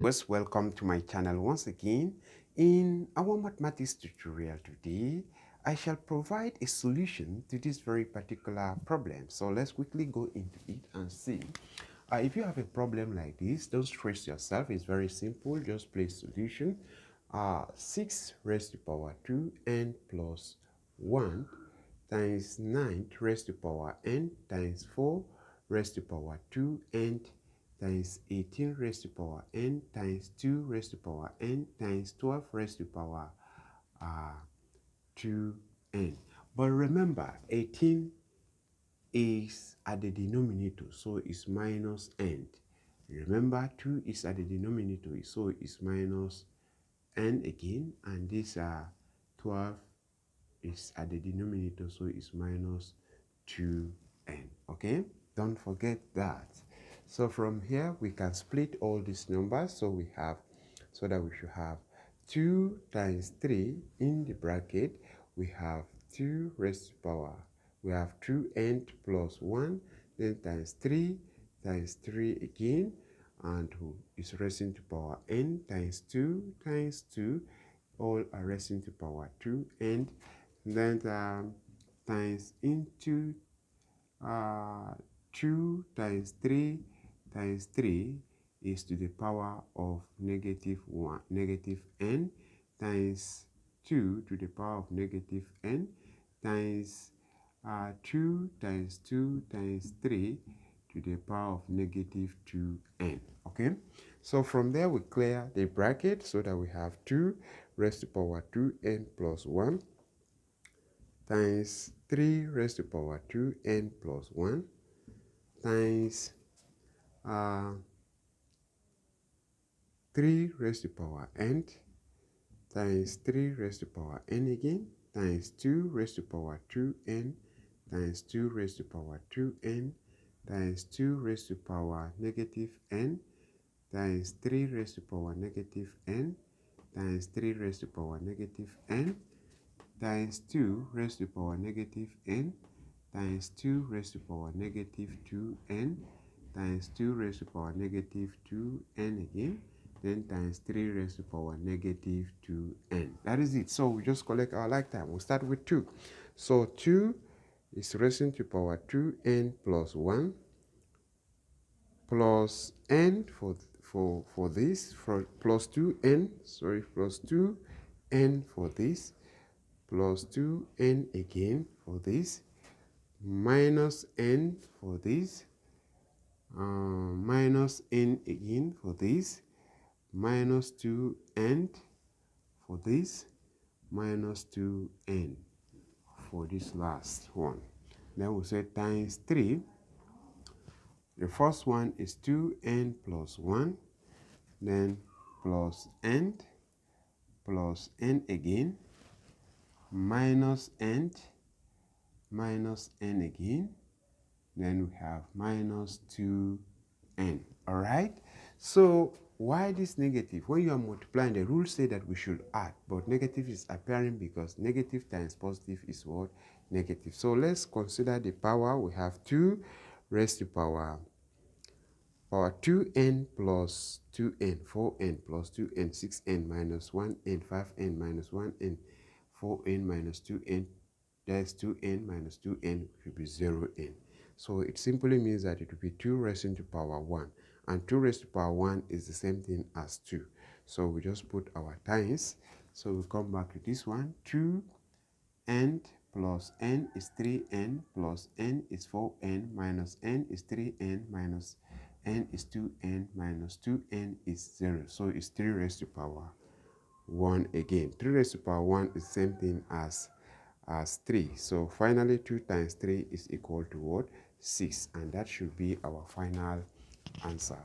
Most welcome to my channel once again. In our mathematics tutorial today, I shall provide a solution to this very particular problem. So let's quickly go into it and see. If you have a problem like this, don't stress yourself. It's very simple. Just place solution. 6 raised to power 2 n plus 1 times 9 raised to power n times 4 raised to power 2 n times 18 raised to power n times 2 raised to power n times 12 raised to power 2n. But remember, 18 is at the denominator, so it's minus n. Remember, 2 is at the denominator, so it's minus n again, and this 12 is at the denominator, so it's minus 2n. Okay, don't forget that. So from here we can split all these numbers, so we should have 2 times 3 in the bracket. We have 2 raised to power, we have 2n plus 1, then times 3 again, and is raising to power n times 2 times 2, all are raising to power 2, and then times into 2 times 3 times 3 is to the power of negative n times 2 to the power of negative n times 2 times 2 times 3 to the power of negative 2n. Okay, so from there we clear the bracket so that we have 2 raised to power 2n plus 1 times 3 raised to power 2n plus 1 times 3 raised to power n times 3 raised to power n again times 2 raised to power 2n times 2 raised to power 2n times 2 raised to power negative n times 3 raised to power negative n times 3 raised to power negative n times 2 raised to power negative n times 2 raised to power negative 2n times 2 raised to power negative 2n again, then times 3 raised to power negative 2n. That is it. So we just collect our like time. We'll start with 2. So 2 is raising to power 2n plus 1 plus n for this, plus 2n, sorry, plus 2n for this, plus 2n again for this, minus n for this, minus n again for this, minus 2n for this, minus 2n for this last one. Then we'll say times 3. The first one is 2n plus 1, then plus n again, minus n again, then we have minus 2n. All right, so why this negative? When you are multiplying, the rules say that we should add, but negative is appearing because negative times positive is what? Negative. So let's consider the power. We have 2 raised to power 2n plus 2n, 4n plus 2n, 6n minus 1n, 5n minus 1n, 4n minus 2n, that's 2n minus 2n should be 0n. So it simply means that it will be 2 raised to power 1, and 2 raised to power 1 is the same thing as 2. So we just put our times. So we come back to this one. 2n plus n is 3n plus n is 4n minus n is 3n minus n is 2n minus 2n is 0. So it's 3 raised to power 1 again. 3 raised to power 1 is the same thing as 3. So finally 2 times 3 is equal to what? 6, and that should be our final answer.